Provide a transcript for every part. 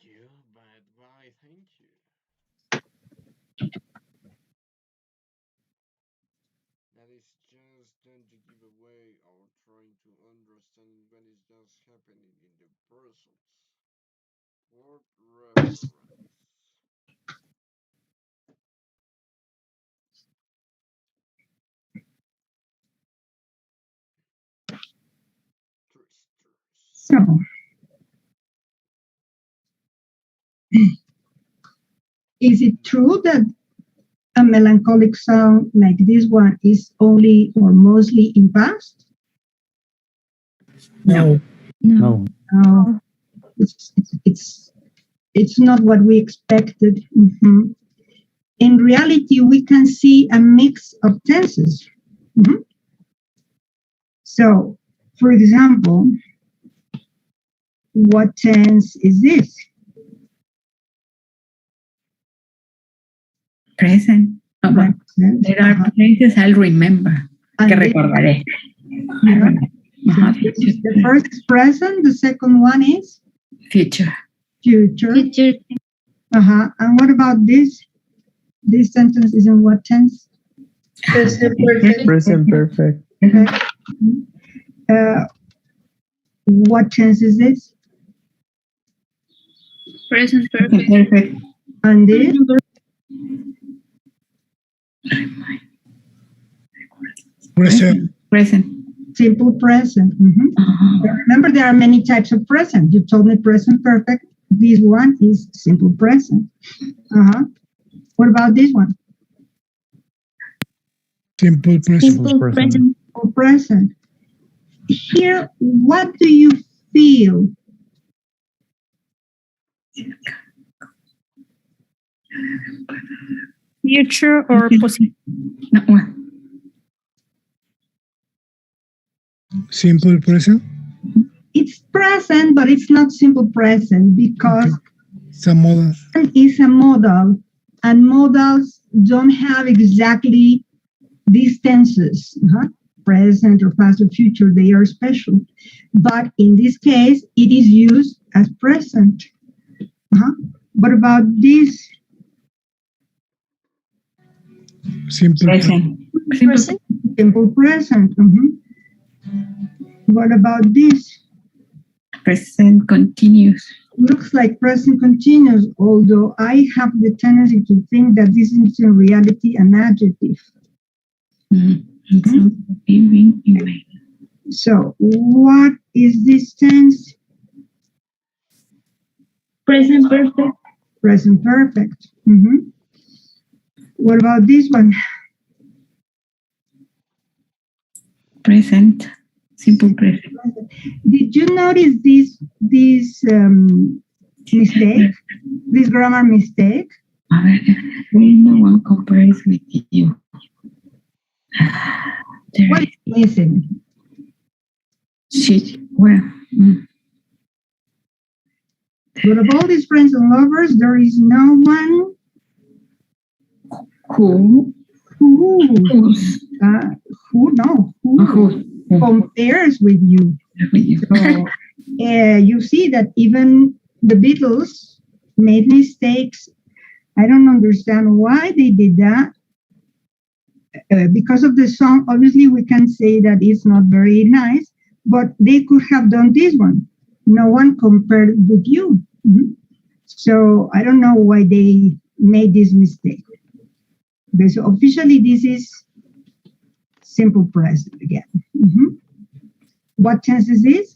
you, but why thank you? That is just trying to give away or trying to understand what is just happening in the present. Word reference. Twisters. So, is it true that a melancholic song like this one is only or mostly in past? No. No. No, it's not what we expected. Mhm. In reality, we can see a mix of tenses. Mhm. So, for example, what tense is this? Present. Present. There are places I'll remember. Que And this- recordaré. yeah. Ajá, So the first is present, the second one is future. future. Future. And what about this? This sentence is in what tense? Present perfect. Present perfect. Okay. What tense is this? Present perfect. Perfect. And this? Present. Present. Simple present. Uh-huh. Remember, there are many types of present. You told me present perfect. This one is simple present. What about this one? Simple present. Simple present. Simple present. Here, what do you feel? Future or positive. No, one. Simple present. It's present, but it's not simple present because Some model. is a modal, and modals don't have exactly these tenses, present or past or future. They are special, but in this case, it is used as present. What about this? Simple present. Present. Simple present. What about this? Present continuous. Looks like present continuous, although I have the tendency to think that this is in reality an adjective. So what is this tense? Present perfect. Present perfect. What about this one? Present. Simple present. Did you notice this mistake? This grammar mistake? A ver, when no one compares with you. There What is missing? Shit. Well. But of all these friends and lovers, there is no one Who? who's, who compares with you. So, you see that even the Beatles made mistakes. I don't understand why they did that. Because of the song, obviously we can say that it's not very nice, but they could have done this one. No one compared with you. So I don't know why they made this mistake. Because officially this is simple present again. What tense is this?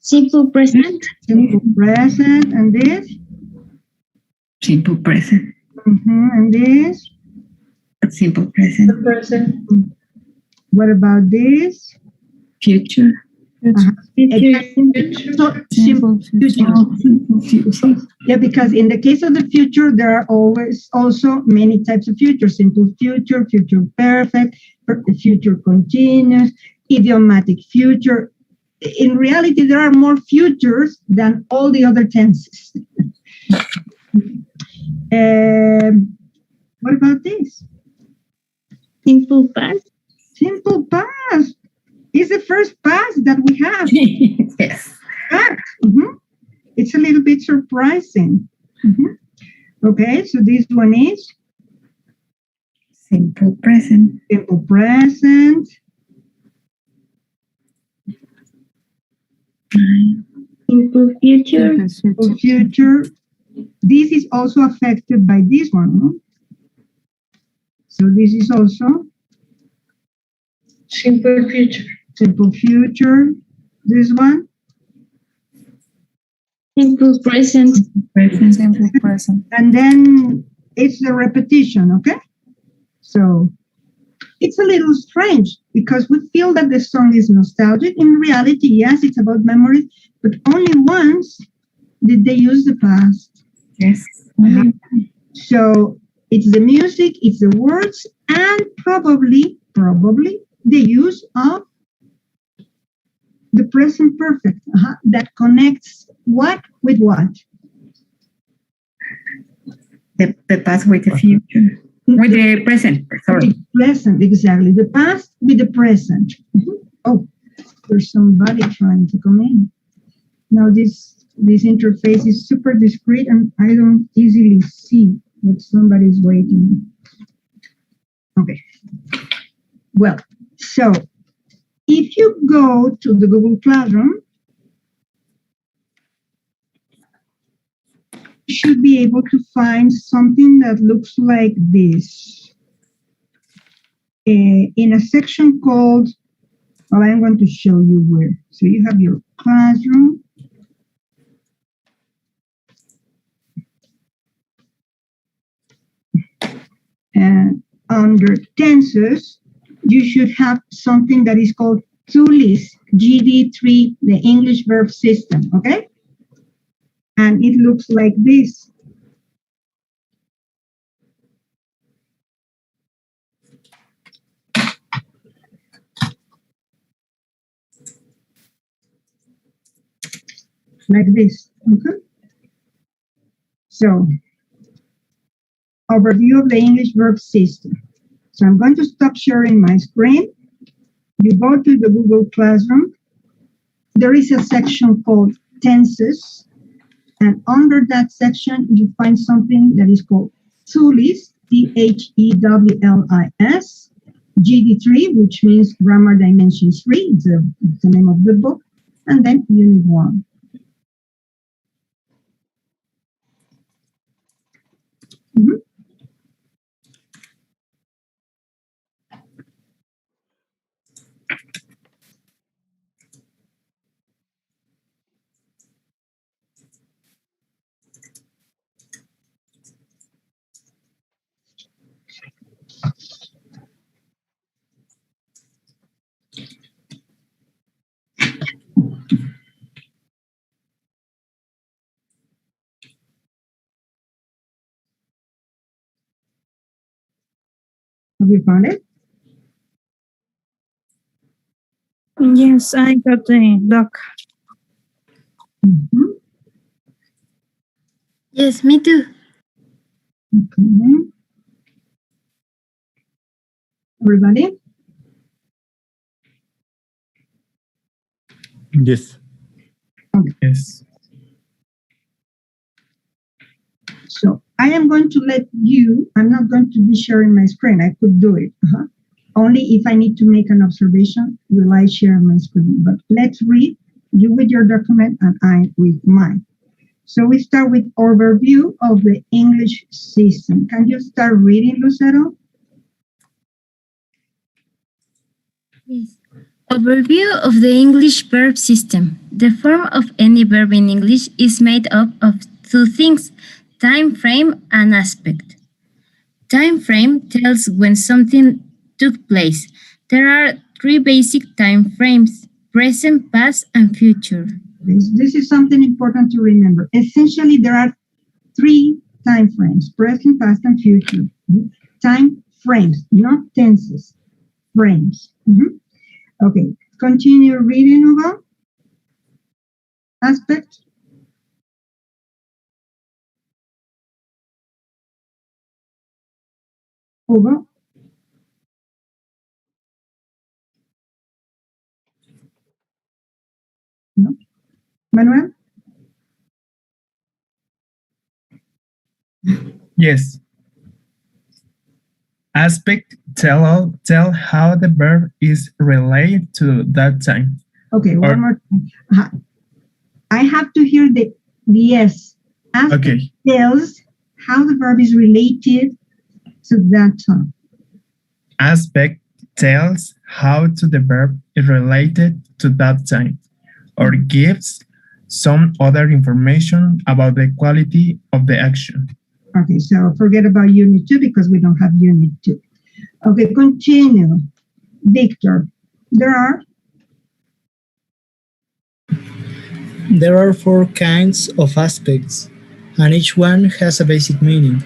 Simple present. Simple present. And this? Simple present. And this? Simple present. Present. What about this? Future. Simple future. Yeah, because in the case of the future, there are always also many types of future. Simple future, future perfect, future continuous, idiomatic future. In reality, there are more futures than all the other tenses. What about this? Simple past. Simple past. It's the first pass that we have. Yes. Fact. It's a little bit surprising. Okay, so this one is Simple present. simple present, Simple future. simple future. This is also affected by this one. No? So this is also Simple future. simple future. This one, Simple present. Present. Simple present. and then it's the repetition. Okay, so it's a little strange because we feel that the song is nostalgic. In reality, yes, it's about memories, but only once did they use the past. Yes. So it's the music, it's the words, and probably the use of the present perfect that connects what with what? The past with the future. With the present. Sorry. The present, exactly. The past with the present. Oh, there's somebody trying to come in. Now this interface is super discreet and I don't easily see that somebody's waiting. Okay. Well, so if you go to the Google Classroom, you should be able to find something that looks like this. In a section called, well, I'm going to show you where. So you have your classroom. And under tenses, you should have something that is called TULIS, GD3, the English verb system, okay? And it looks like this. Like this, okay? So, overview of the English verb system. So I'm going to stop sharing my screen. You go to the Google Classroom. There is a section called tenses. And under that section, you find something that is called TULIS, THEWLIS, GD3, which means Grammar Dimensions 3, it's the name of the book, and then Unit 1. Have you found it? Yes, I got the doc. Mhm. Yes, me too. Okay. Everybody? Yes. Yes. So I am going to let you, I'm not going to be sharing my screen. I could do it. Only if I need to make an observation will I share my screen. But let's read, you with your document and I with mine. So we start with overview of the English system. Can you start reading, Lucero? Yes. Overview of the English verb system. The form of any verb in English is made up of two things, time frame and aspect. Time frame tells when something took place. There are three basic time frames, present, past, and future. This is something important to remember. Essentially, there are three time frames, present, past, and future. Time frames, not tenses, frames. Okay, continue reading, Hugo. Aspect. Hugo. Manuel? Yes. Aspect tell how the verb is related to that time. Okay, Or- one more time. I have to hear the yes. Aspect Okay. tells how the verb is related to that time. Aspect tells how to the verb is related to that time, or gives some other information about the quality of the action. Okay, so forget about unit 2 because we don't have unit 2. Okay, continue. Victor, there are? There are 4 kinds of aspects, and each one has a basic meaning.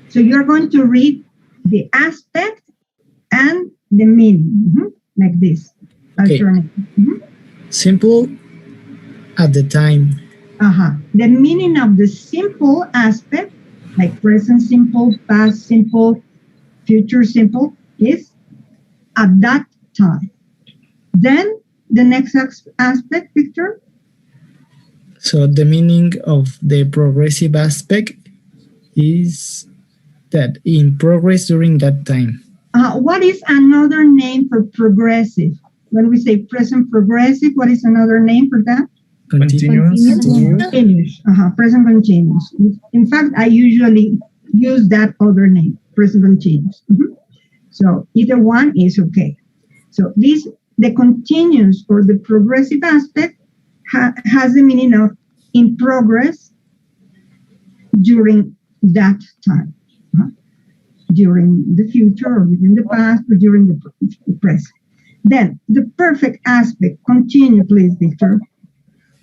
So you're going to read the aspect and the meaning, like this. Okay. Alternative. Simple at the time. The meaning of the simple aspect, like present simple, past simple, future simple, is at that time. Then the next aspect, Victor? So the meaning of the progressive aspect is that in progress during that time. What is another name for progressive? When we say present progressive, what is another name for that? Continuous. Continuous. Present continuous. In fact, I usually use that other name, present continuous. So either one is okay. So the continuous or the progressive aspect has the meaning of in progress during that time, during the future or during the past or during the present. Then the perfect aspect, continue please, Victor.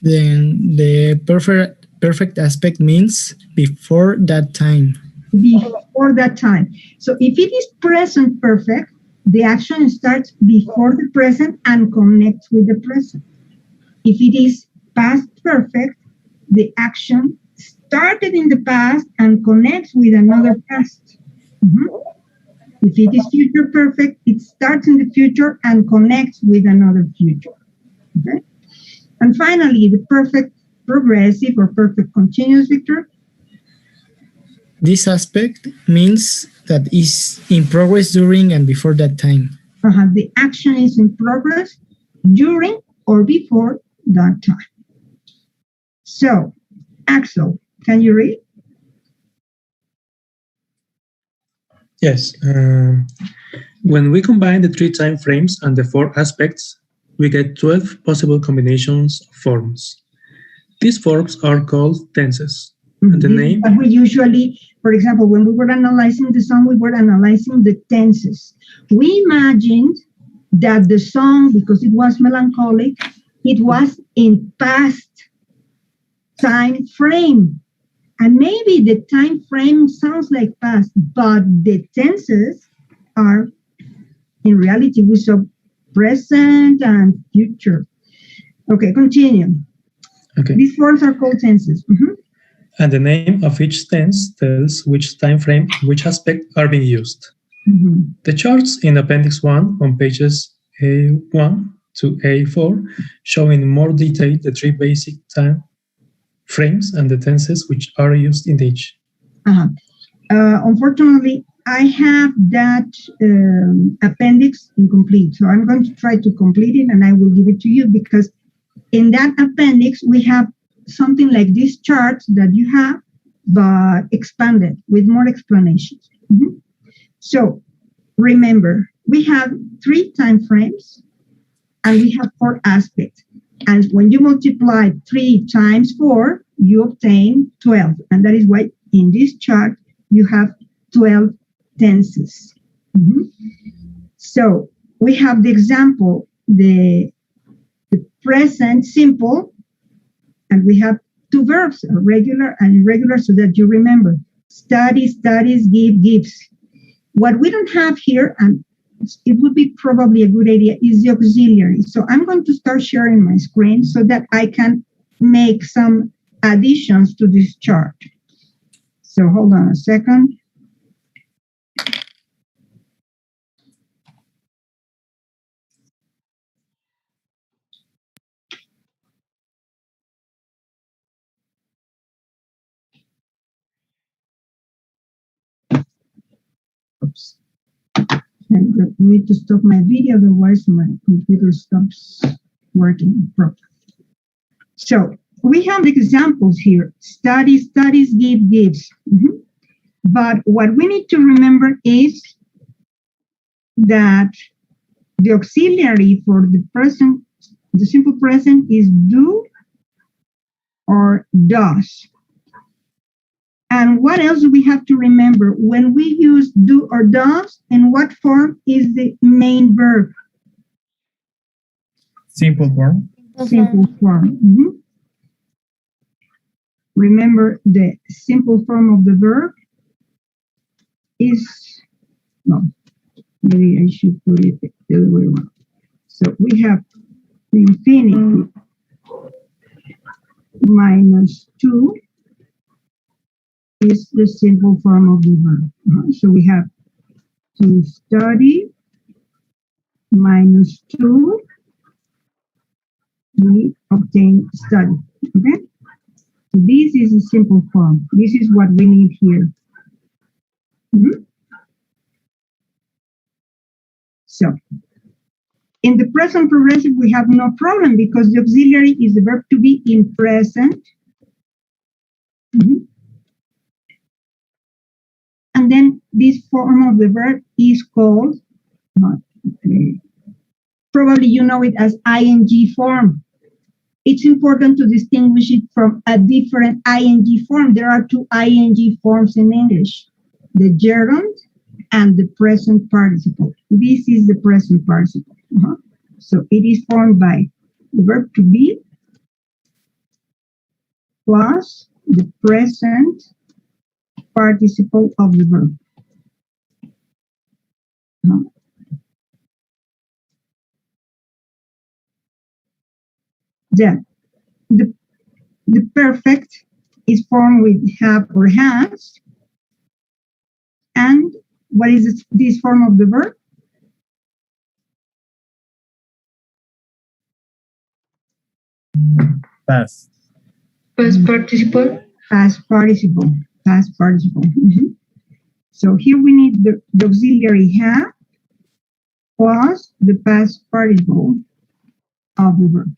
Then the perfect aspect means before that time. Before that time. So if it is present perfect, the action starts before the present and connects with the present. If it is past perfect, the action started in the past and connects with another past. If it is future perfect, it starts in the future and connects with another future. Okay? And finally, the perfect progressive or perfect continuous, Victor. This aspect means that is in progress during and before that time. The action is in progress during or before that time. So, Axel, can you read? Yes. When we combine the 3 time frames and the 4 aspects, we get 12 possible combinations of forms. These forms are called tenses. And the name? But we usually, for example, when we were analyzing the song, we were analyzing the tenses. We imagined that the song, because it was melancholic, it was in past time frame. And maybe the time frame sounds like past, but the tenses are, in reality, we saw present and future. Okay, continue. Okay. These forms are called tenses. And the name of each tense tells which time frame, which aspect are being used. The charts in Appendix 1 on pages A1 to A4 show in more detail the 3 basic time frames and the tenses which are used in each. Unfortunately, I have that appendix incomplete, so I'm going to try to complete it and I will give it to you, because in that appendix we have something like this chart that you have, but expanded with more explanations. So remember, we have 3 time frames and we have 4 aspects. And when you multiply 3 times 4, you obtain 12. And that is why in this chart you have 12 tenses. So we have the example, the present simple, and we have 2 verbs, regular and irregular, so that you remember. Study, studies, give, gives. What we don't have here, and it would be probably a good idea, is the auxiliary. So I'm going to start sharing my screen so that I can make some additions to this chart. So hold on a second. I need to stop my video, otherwise my computer stops working properly. So we have examples here. Study, studies, give, gives. But what we need to remember is that the auxiliary for the present, the simple present, is do or does. And what else do we have to remember? When we use do or does, in what form is the main verb? Simple form. Simple form. Remember, the simple form of the verb is, no, maybe I should put it the other way around. So we have the infinitive minus 2 is the simple form of the verb. So we have to study minus 2, we obtain study. Okay? So this is a simple form. This is what we need here. So, in the present progressive, we have no problem because the auxiliary is the verb to be in present. And then this form of the verb is called, probably you know it as ing form. It's important to distinguish it from a different ing form. There are two ing forms in English, the gerund and the present participle. This is the present participle. So it is formed by the verb to be plus the present participle of the verb. Then the perfect is formed with have or has. And what is this form of the verb? Past. Past participle. Past participle. Past participle. So here we need the auxiliary have plus the past participle of the verb.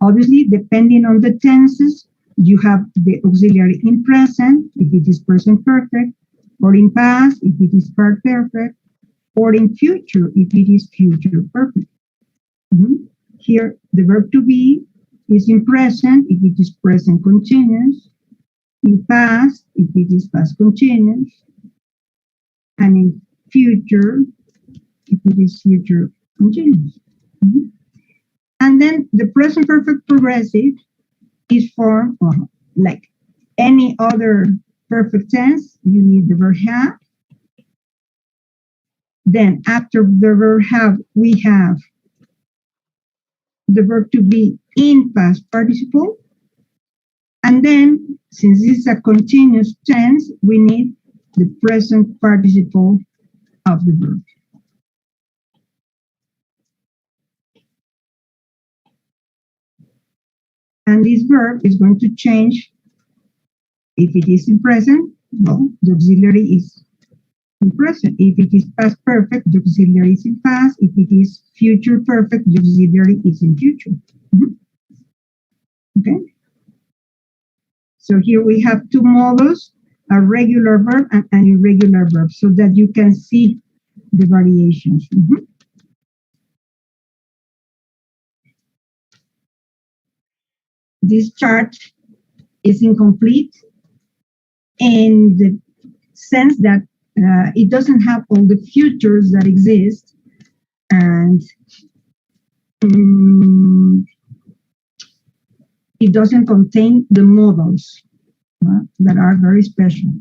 Obviously, depending on the tenses, you have the auxiliary in present, if it is present perfect, or in past, if it is past perfect, or in future, if it is future perfect. Here, the verb to be is in present, if it is present continuous, in past, if it is past continuous, and in future, if it is future continuous. And then the present perfect progressive is formed like any other perfect tense. You need the verb have. Then after the verb have, we have the verb to be in past participle. And then, since this is a continuous tense, we need the present participle of the verb. And this verb is going to change. If it is in present, well, the auxiliary is in present. If it is past perfect, the auxiliary is in past. If it is future perfect, the auxiliary is in future. Okay? So here we have two models, a regular verb and an irregular verb, so that you can see the variations. This chart is incomplete in the sense that it doesn't have all the futures that exist, and it doesn't contain the modals that are very special.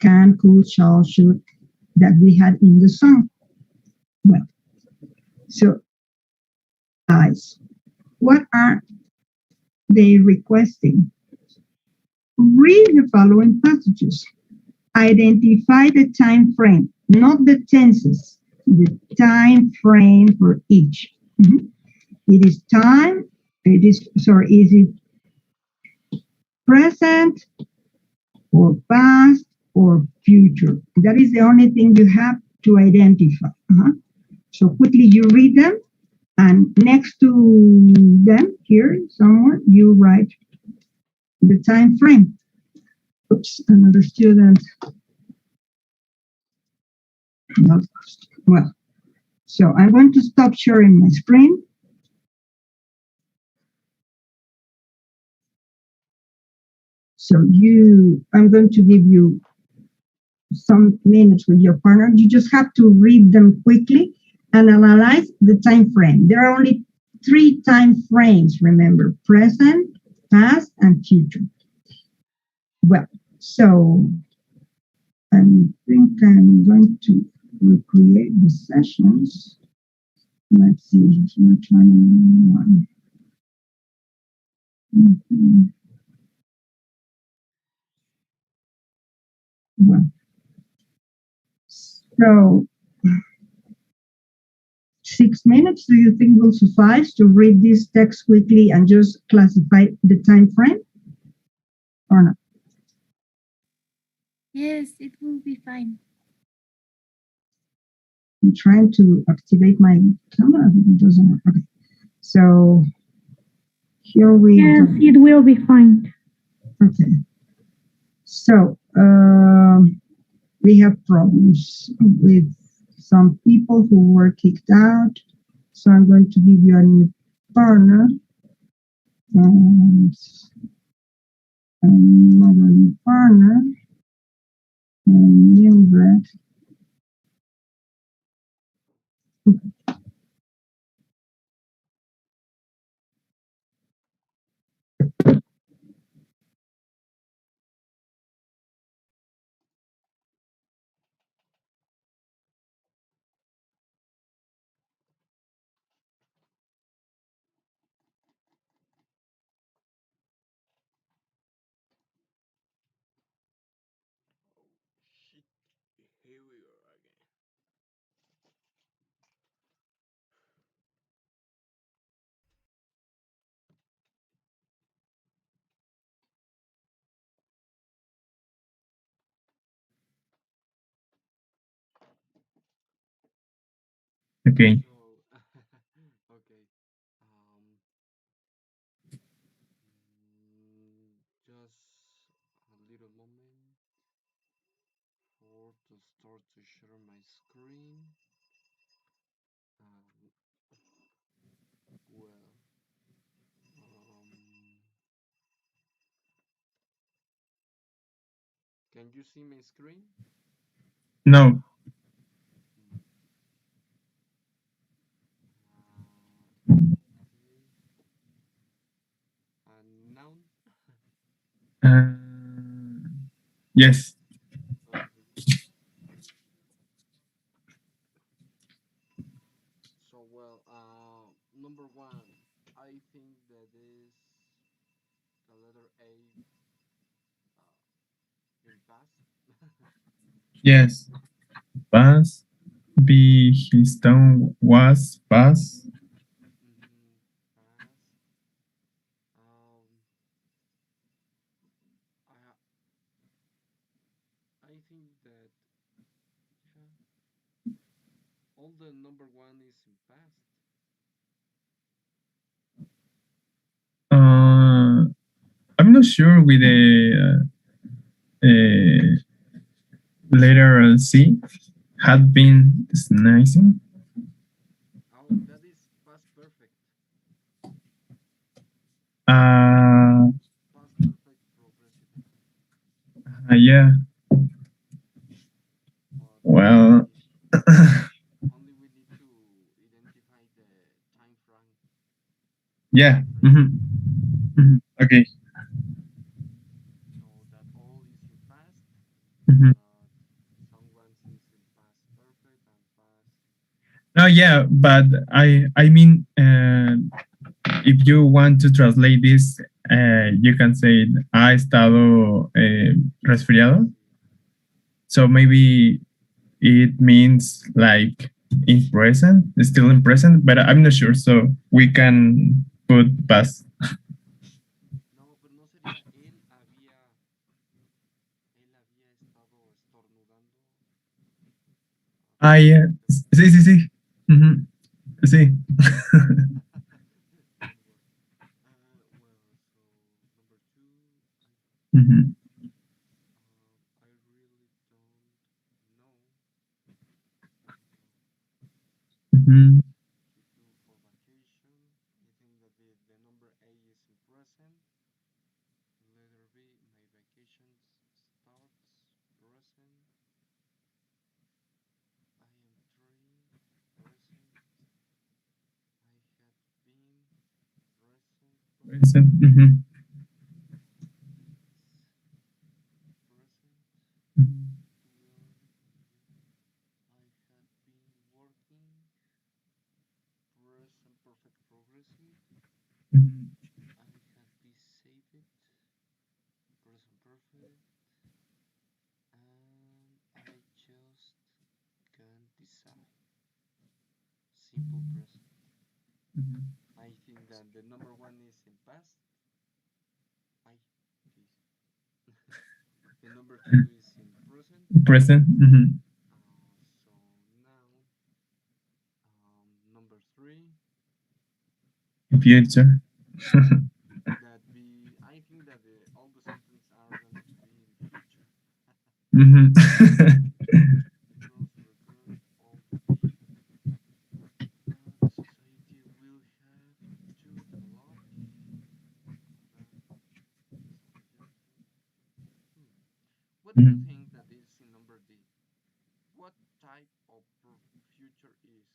Can, could, shall, should, that we had in the song. Well, so guys, what are they requesting? Read the following passages. Identify the time frame, not the tenses, the time frame for each. It is time, is it present or past or future? That is the only thing you have to identify. So quickly you read them, and next to them here somewhere you write the time frame. Oops, another student. No, well, so I'm going to stop sharing my screen. So I'm going to give you some minutes with your partner. You just have to read them quickly and analyze the time frame. There are only 3 time frames, remember: present, past, and future. Well, so I think I'm going to recreate the sessions. Let's see, here, 21. Well, so 6 minutes, do you think will suffice to read this text quickly and just classify the time frame or not? Yes, it will be fine. I'm trying to activate my camera, but it doesn't work. Okay. So here we Yes, go. it will be fine. Okay. So we have problems with some people who were kicked out. So I'm going to give you a new partner and another new partner and Nimbrett. Shit. Here we are again. Okay. So, okay. Just a little moment to start to share my screen. Well, can you see my screen? No. And now? Uh, yes. Okay. So, well, number one, I think that is the letter A in past. Yes. Past. B. His town was past. Past. I think that all the number one is in past. I'm not sure with the letter C had been sneezing. Oh, that is past perfect. Past perfect progressive. Yeah. But Well. only we need to identify the time frame. Yeah. Okay. So that all is in past. But someone is in past perfect and past. Oh yeah, but I mean, if you want to translate this, you can say ha estado resfriado. So maybe it means like in present, still in present, but I'm not sure. So we can put past. No, pero no sería él había estado estornudando. Ah, yeah. Sí, sí, sí. Ujú. Sí. Ujú. I really don't know. Ujú. Q2 for vacation. I think that the number A is in present. Letter B, my vacations starts present. I am three present. I had been present Present. perfect. Ujú. Present. Ujú. Where I had been working. Present perfect progressive. Ujú. I had been saved. Present perfect. And I just can't decide. Simple present. Ujú. I think that the number one is in past. I this. The number two is in present. Present. Ujú. So now number three Future. that be. I think that all the sentences are going to be in future Ujú. because regard all the people, the society will have to develop para desarrollarse. Hmm. What do you Ujú. think that is in number D? What type of future is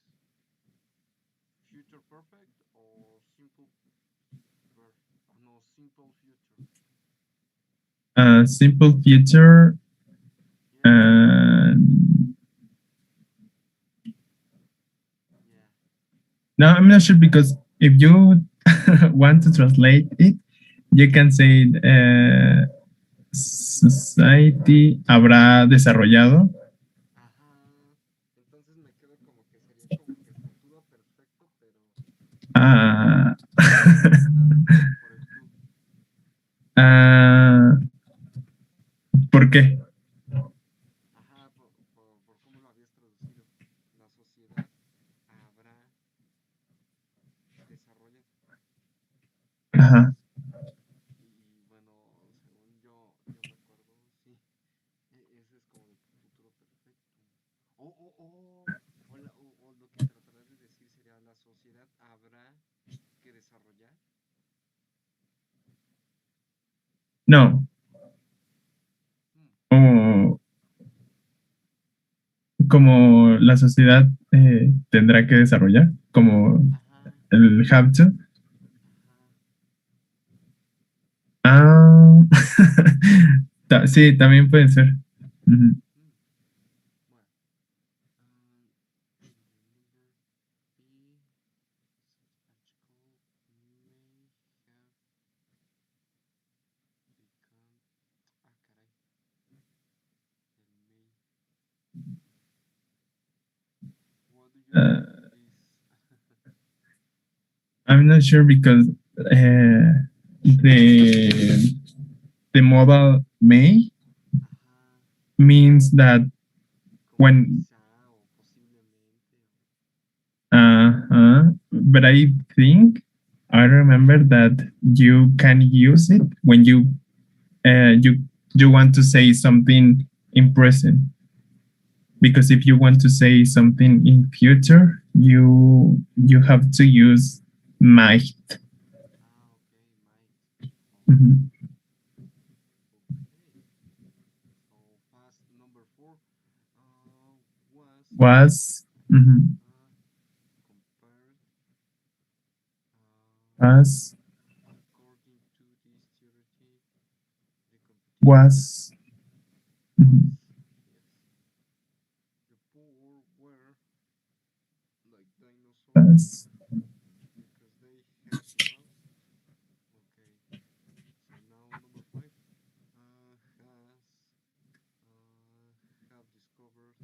future perfect or simple verb? No, simple future. Simple future. Yeah, yeah. No, I'm not sure because if you want to translate it, you can say society habrá desarrollado. Ajá. Entonces me quedo como que sería como que futuro perfecto, Ah, pero me quedo en la duda por el tú. ah, ¿por qué? Ajá, por cómo lo habías traducido. La sociedad habrá desarrollado. Ajá. Y bueno, según yo me acuerdo, sí, ese es como el futuro perfecto. O lo que tratarás de decir sería la sociedad habrá que desarrollar. No. Hmm. O como la sociedad tendrá que desarrollar, como Ajá, el have to. ajá. Ah, sí, también puede ser. Ujú. Hmm. Bueno, in the number B, article may have become. Ah, caray, el may. What do you Uh, think of this? I'm not sure because the the modal may Ajá, means that como when quizá o posiblemente. but I think I remember that you can use it when you you want to say something in present, because if you want to say something in future you have to use might. Ah, ok, might. Mhm. Okay. So past number four was Was mhm, compared as according to this theory, the competition was was mhm, yes. The poor were like dinosaurs was because they had lost. Okay. So now number five have discovered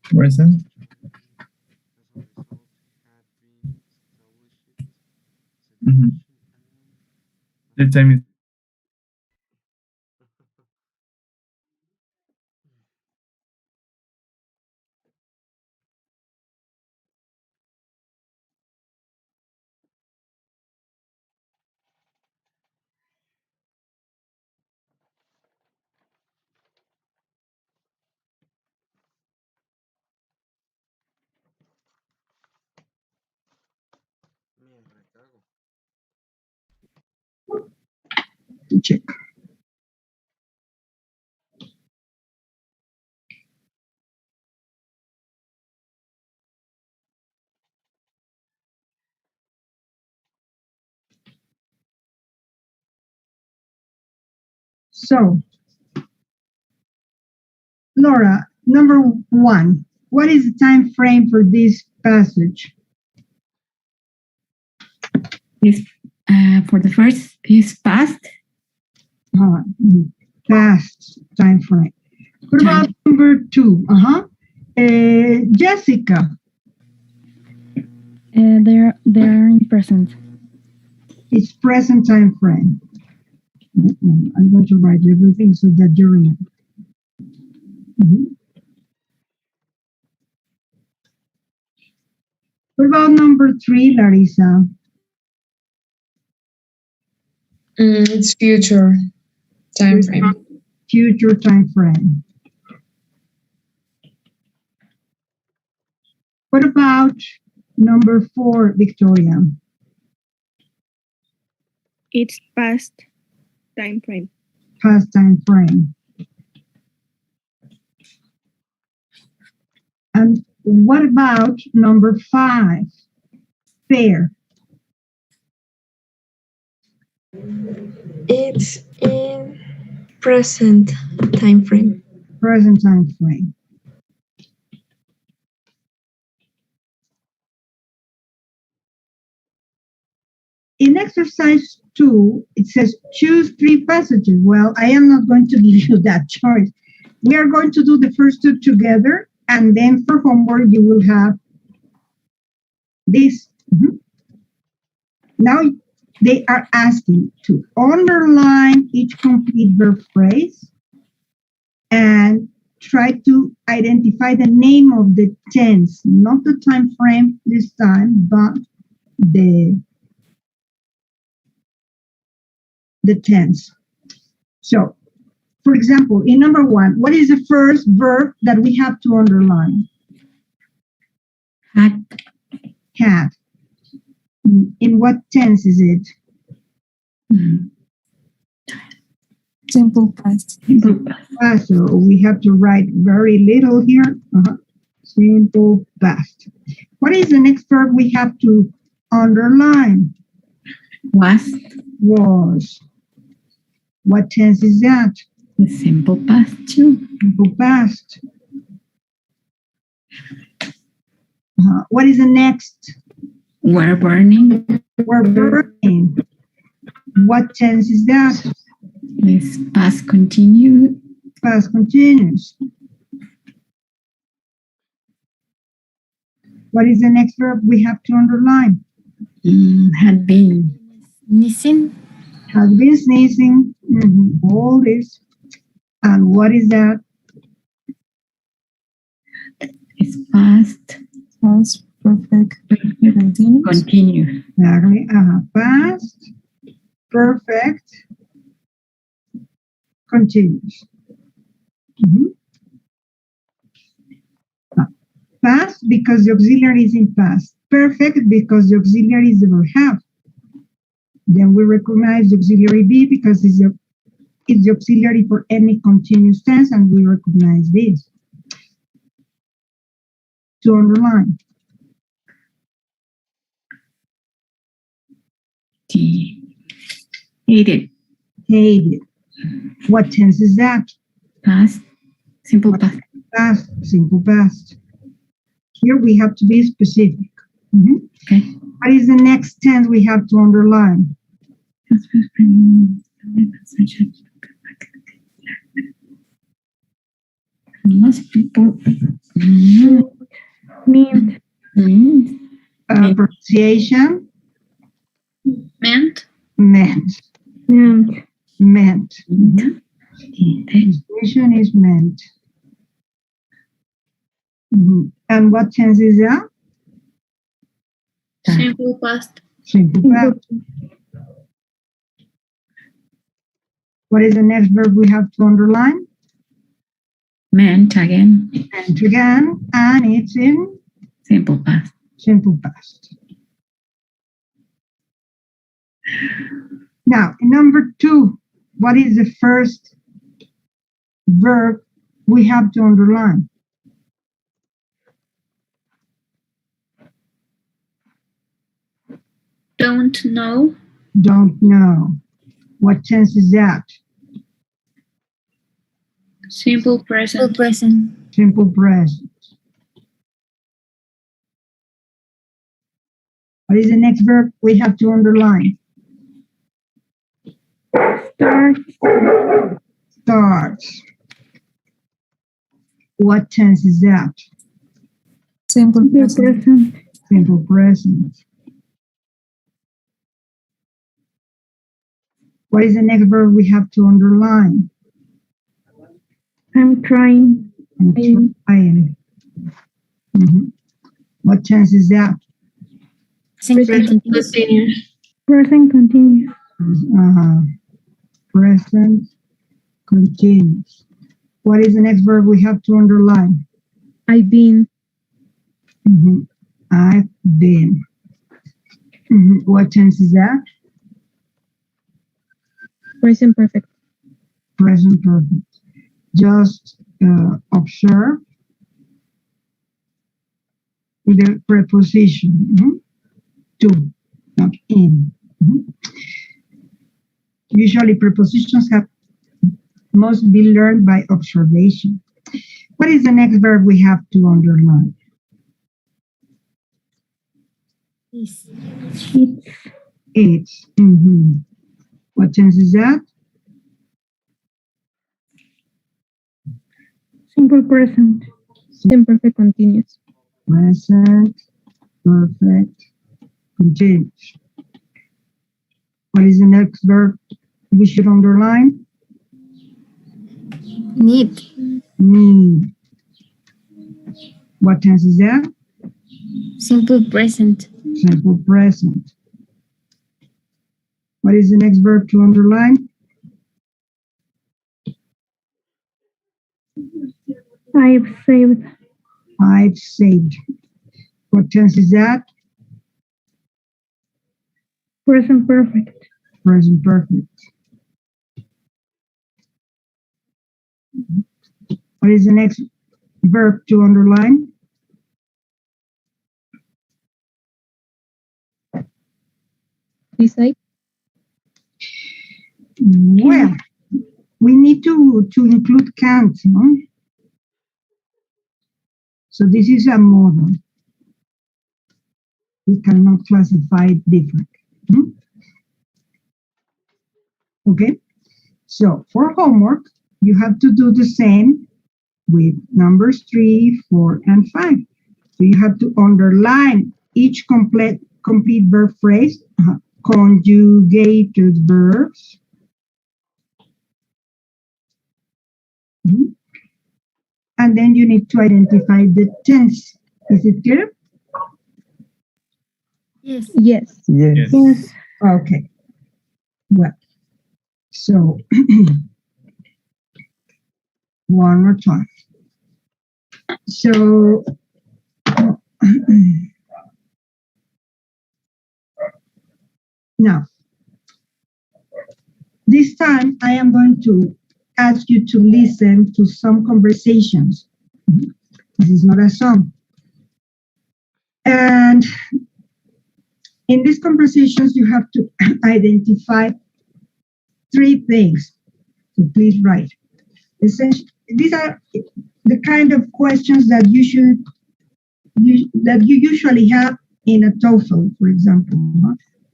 present. naturally as a result had been established Mhm. civilization and The time is check. So, Laura, number 1, what is the time frame for this passage? For the first is past. Past time frame. What about number 2? Jessica. They're in present. It's present time frame. I'm going to write everything so that you're in it. What about number 3, Larissa? It's future time frame. Future time frame. What about number 4, Victoria? It's past time frame. Past time frame. And what about number 5, fair? It's in present time frame. Present time frame. In exercise 2, it says choose 3 passages. Well, I am not going to give you that choice. We are going to do the first 2 together, and then for homework, you will have this. Now, they are asking to underline each complete verb phrase and try to identify the name of the tense, not the time frame this time, but the tense. So, for example, in number 1, what is the first verb that we have to underline? Had. Had. In what tense is it? Simple past. Simple past. So we have to write very little here. Simple past. What is the next verb we have to underline? Was. Was. What tense is that? The simple past too. Simple past. What is the next? Were burning. Were burning. What tense is that? Is past continued. Past continuous. What is the next verb we have to underline? Had been. Sneezing. Has been sneezing. All this. And what is that? It's past. Past perfect. Continuous. Continue. Exactly. Past. Perfect. Continuous. Past because the auxiliary is in past. Perfect because the auxiliary is the verb have. Then we recognize the auxiliary be because it's the auxiliary for any continuous tense, and we recognize this. To underline. Hated. Hated. What tense is that? Past. Simple past. Past. Simple past. Here we have to be specific. Okay. What is the next tense we have to underline? Most people. Meant. Pronunciation? Meant. Meant. Meant. Meant. Okay. Pronunciation is meant. And what tense is that? Simple past. Simple past. What is the next verb we have to underline? Meant again. Meant again, and it's in Simple past. simple past. Now, in number 2, what is the first verb we have to underline? Don't know. Don't know. What tense is that? Simple present. Simple present. What is the next verb we have to underline? Start. Starts. What tense is that? Simple present. Simple present. What is the next verb we have to underline? I'm trying. I'm trying. Mhm. What tense is that? Present continuous. Present continuous. What is the next verb we have to underline? I've been. I've been. What tense is that? Present perfect. Present perfect. Just observe the preposition to, not in. Usually prepositions must be learned by observation. What is the next verb we have to underline? It's. What tense is that? Simple present. Simple perfect continuous. Present perfect continuous. What is the next verb we should underline? Need. Need. What tense is that? Simple present. Simple present. What is the next verb to underline? I've saved. I've saved. What tense is that? Present perfect. Present perfect. What is the next verb to underline? Decide. Well, we need to include can't, no? So this is a model. We cannot classify it differently. Okay, so for homework, you have to do the same with numbers 3, 4, and 5. So you have to underline each complete verb phrase, conjugated verbs. And then you need to identify the tense. Is it clear? Yes. Yes. Yes. Okay. Well, so one more time. So now, this time I am going to ask you to listen to some conversations. This is not a song. And in these conversations, you have to identify 3 things. So please write. Essentially, these are the kind of questions that you usually have in a TOEFL, for example.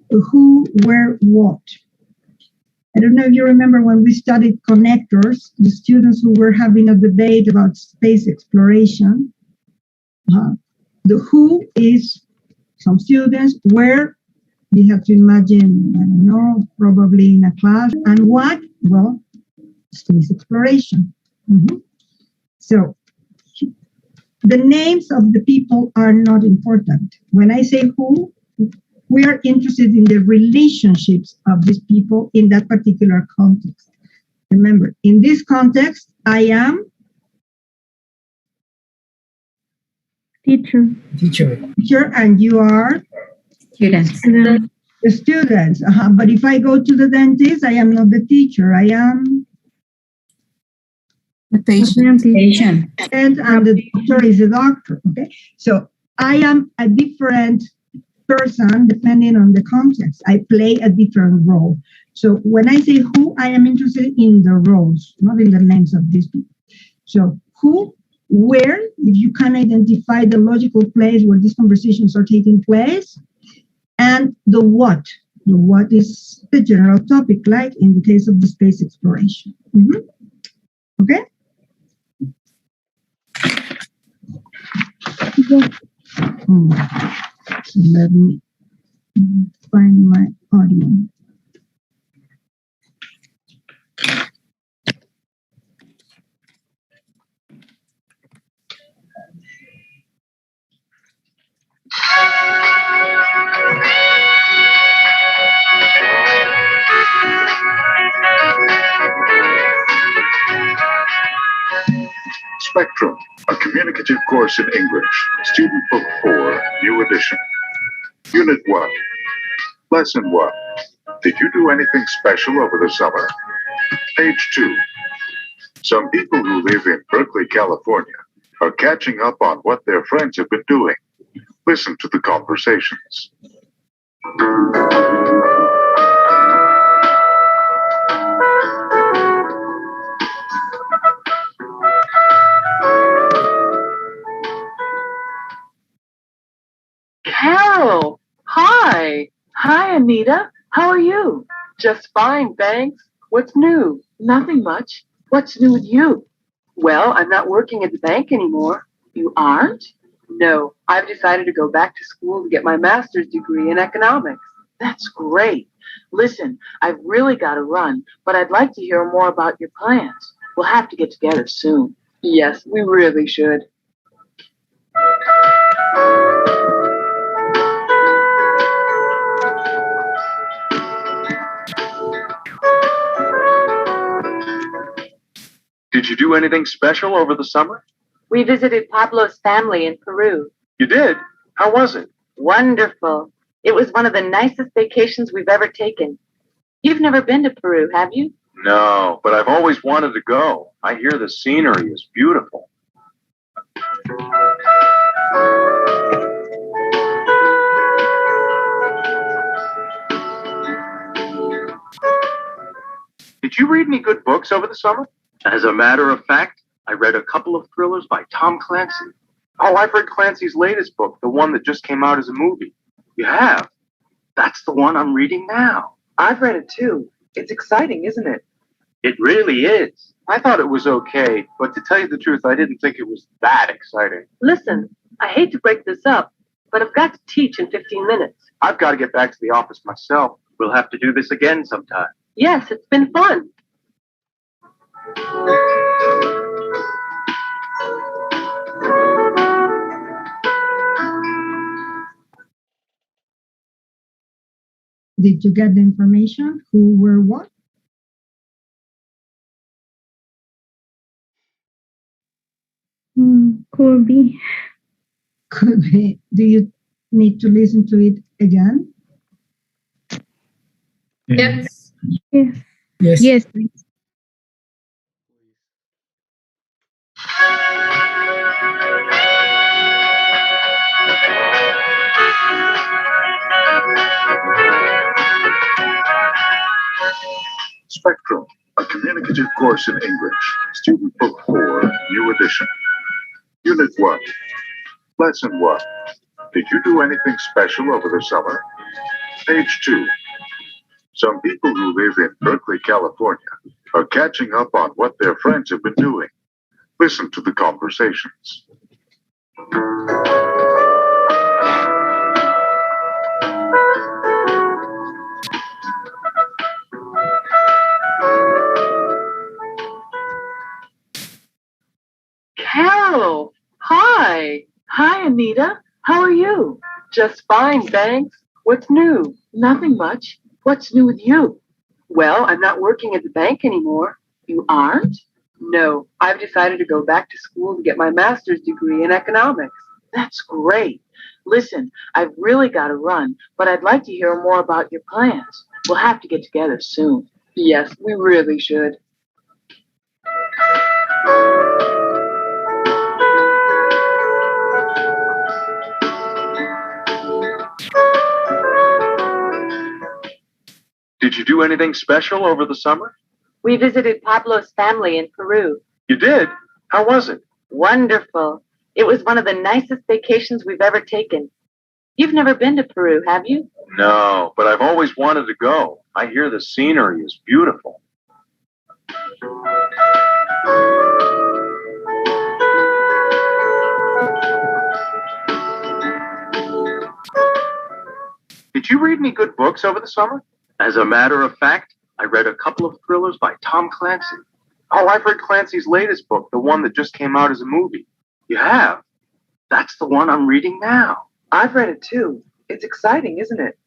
Who, where, what. I don't know if you remember when we studied connectors, the students who were having a debate about space exploration. The who is some students, where you have to imagine, I don't know, probably in a class, and what? Well, space exploration. So the names of the people are not important. When I say who, we are interested in the relationships of these people in that particular context. Remember, in this context, I am Teacher. teacher and you are Students. The students. But if I go to the dentist, I am not the teacher. I am The patient. and the doctor is a doctor. Okay. So I am a different person depending on the context. I play a different role. So when I say who, I am interested in the roles, not in the names of these people. So who, where, if you can identify the logical place where these conversations are taking place, and the what. The what is the general topic, like in the case of the space exploration. Okay? So let me find my audio. Spectrum, a communicative course in English, Student Book 4, New Edition. Unit 1. Lesson 1. Did you do anything special over the summer? Page 2. Some people who live in Berkeley, California, are catching up on what their friends have been doing. Listen to the conversations. Carol, hi. Hi, Anita. How are you? Just fine, thanks. What's new? Nothing much. What's new with you? Well, I'm not working at the bank anymore. You aren't? No, I've decided to go back to school to get my master's degree in economics. That's great. Listen, I've really got to run, but I'd like to hear more about your plans. We'll have to get together soon. Yes, we really should. Did you do anything special over the summer? We visited Pablo's family in Peru. You did? How was it? Wonderful. It was one of the nicest vacations we've ever taken. You've never been to Peru, have you? No, but I've always wanted to go. I hear the scenery is beautiful. Did you read any good books over the summer? As a matter of fact, I read a couple of thrillers by Tom Clancy. Oh, I've read Clancy's latest book, the one that just came out as a movie. You have? That's the one I'm reading now. I've read it too. It's exciting, isn't it? It really is. I thought it was okay, but to tell you the truth, I didn't think it was that exciting. Listen, I hate to break this up, but I've got to teach in 15 minutes. I've got to get back to the office myself. We'll have to do this again sometime. Yes, it's been fun. Did you get the information? Who, where, what? Could be. Could be. Do you need to listen to it again? Yes. Yes. Yes. Yes, please. Spectrum, a communicative course in English, Student Book 4, New Edition. Unit 1. Lesson 1. Did you do anything special over the summer? Page 2. Some people who live in Berkeley, California, are catching up on what their friends have been doing. Listen to the conversations. Carol, hi. Hi, Anita. How are you? Just fine, thanks. What's new? Nothing much. What's new with you? Well, I'm not working at the bank anymore. You aren't? No, I've decided to go back to school to get my master's degree in economics. That's great. Listen, I've really got to run, but I'd like to hear more about your plans. We'll have to get together soon. Yes, we really should. Did you do anything special over the summer? We visited Pablo's family in Peru. You did? How was it? Wonderful. It was one of the nicest vacations we've ever taken. You've never been to Peru, have you? No, but I've always wanted to go. I hear the scenery is beautiful. Did you read any good books over the summer? As a matter of fact, I read a couple of thrillers by Tom Clancy. Oh, I've read Clancy's latest book, the one that just came out as a movie. You have? That's the one I'm reading now. I've read it too. It's exciting, isn't it?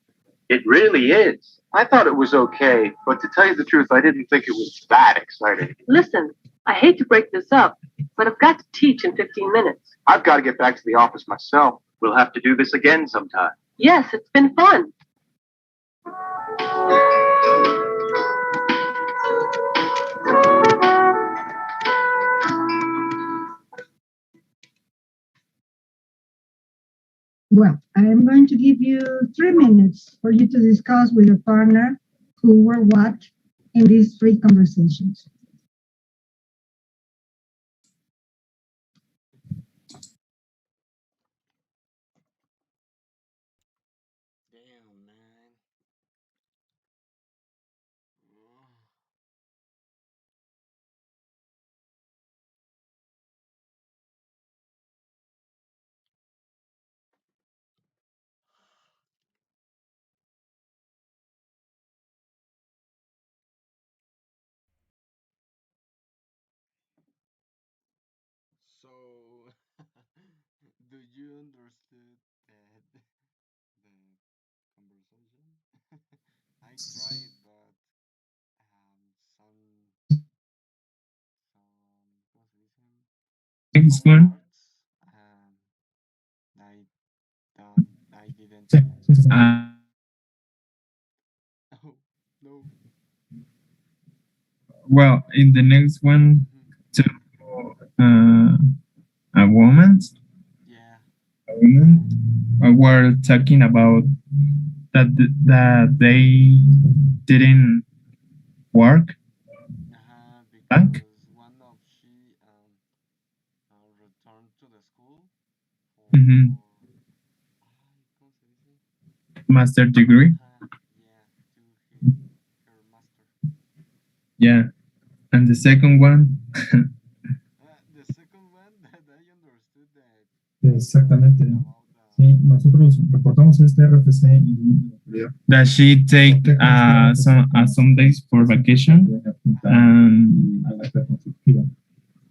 It really is. I thought it was okay, but to tell you the truth, I didn't think it was that exciting. Listen, I hate to break this up, but I've got to teach in 15 minutes. I've got to get back to the office myself. We'll have to do this again sometime. Yes, it's been fun. Well, I am going to give you 3 minutes for you to discuss with a partner who or what in these 3 conversations. Damn, man. So, do you understood the conversation? I tried, but ¿cómo se dicen? Next Some one. words, I didn't. Oh, no. Well, in the next one, to a woman, Yeah. a woman, were talking about that they didn't work back. Because one of she returned to the school for Mhm. ¿cómo se dice? Master degree. Yeah, to her master. Yeah, and the second one. The second one that I understood that Exactamente. Sí, nosotros reportamos este RFC y That she take some days for vacation and a la constructiva.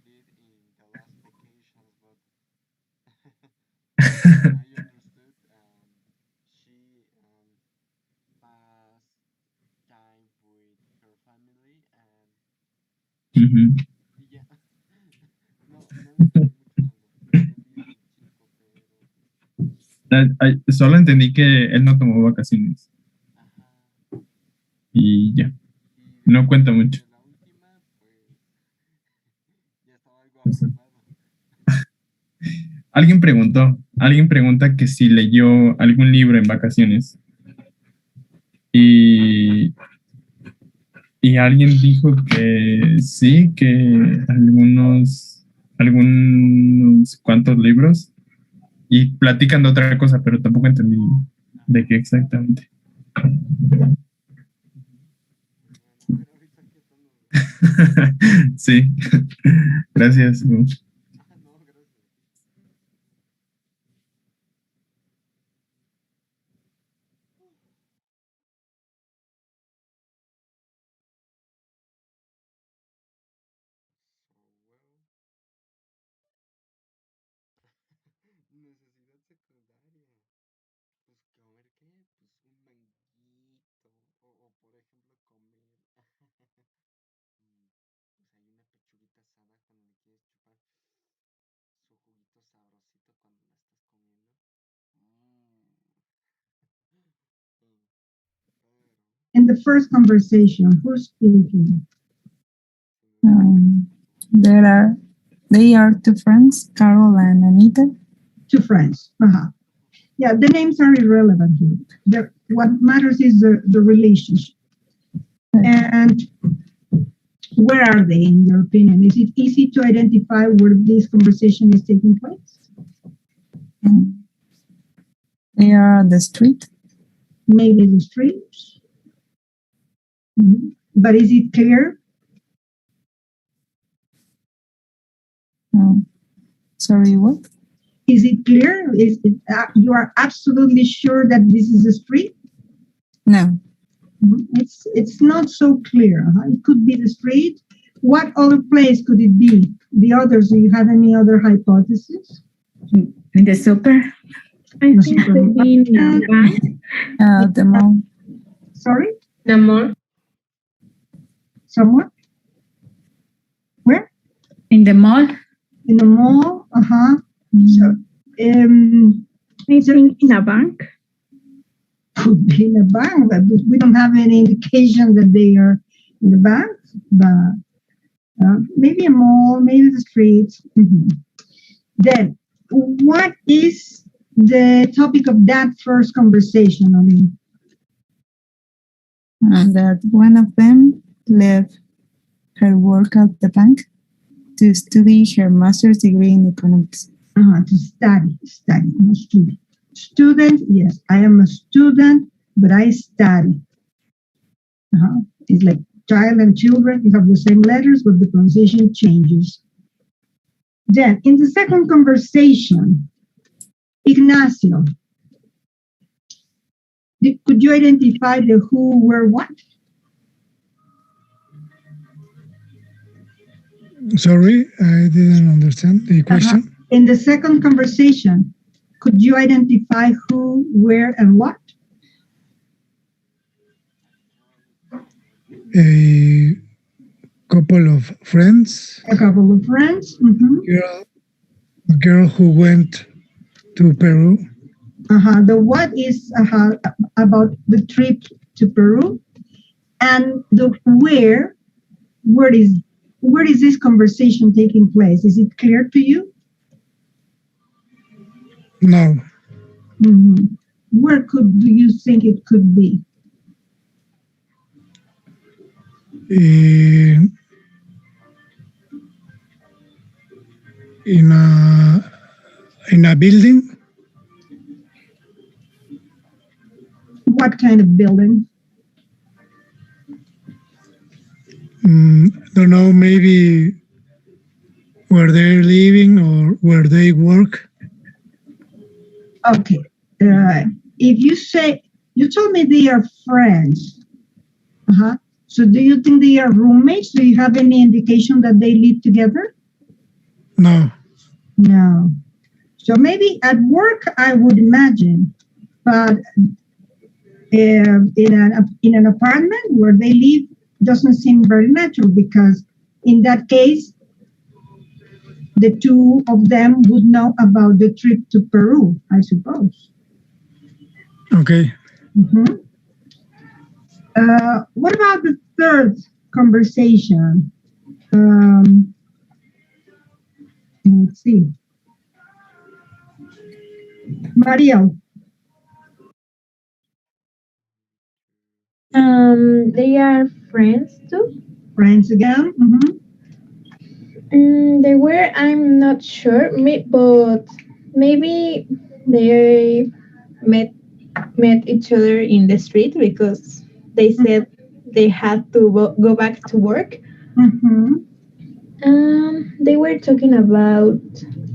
did in the last vacations, but I understood she passed time with her family and yeah. No, no entendí mucho de lo que quería decir el chico, pero Solo entendí que él no tomó vacaciones ajá. y ya, no cuenta mucho. De la última, pues ya estaba algo abrumado. Alguien pregunta que si leyó algún libro en vacaciones y alguien dijo que sí, que algunos cuantos libros y platican de otra cosa, pero tampoco entendí de qué exactamente. Sí, gracias. Necesidad secundaria. Pues comer qué? Pues un manguito. O por ejemplo comer. Pues hay una pechuguita asada cuando le quieres chupar su juguito sabrosito cuando la estás comiendo. In the first conversation, who's speaking? They are two friends, Carol and Anita. Two friends. Yeah, the names are irrelevant here. What matters is the relationship. And where are they, in your opinion? Is it easy to identify where this conversation is taking place? They are on the street. Maybe the street. But is it clear? Sorry, what? Is it clear? You are absolutely sure that this is the street? No. It's not so clear. It could be the street. What other place could it be? The others, do you have any other hypothesis? In the super? I think it could be in the bank. The mall. Sorry? The mall. Somewhere? Where? In the mall. In the mall? So, I think in a bank. Could be in a bank, but we don't have any indication that they are in the bank. But maybe a mall, maybe the streets. Then, what is the topic of that first conversation, Aline? That one of them left her work at the bank to study her master's degree in economics. To study, not student. Student, yes, I am a student, but I study. It's like child and children, you have the same letters, but the pronunciation changes. Then, in the second conversation, Ignacio, could you identify the who, where, what? Sorry, I didn't understand the question. In the second conversation, could you identify who, where, and what? A couple of friends. A couple of friends. A girl who went to Peru. The what is about the trip to Peru, and the where is this conversation taking place? Is it clear to you? No. Where do you think it could be? In a building. What kind of building? Don't know, maybe where they're living or where they work. Okay. If you say, you told me they are friends. So do you think they are roommates? Do you have any indication that they live together? No. No. So maybe at work, I would imagine, but in an apartment where they live doesn't seem very natural, because in that case, the two of them would know about the trip to Peru, I suppose. Okay. What about the third conversation? Let's see. Mariel. They are friends too. Friends again? They were, I'm not sure, but maybe they met each other in the street because they said they had to go back to work. They were talking about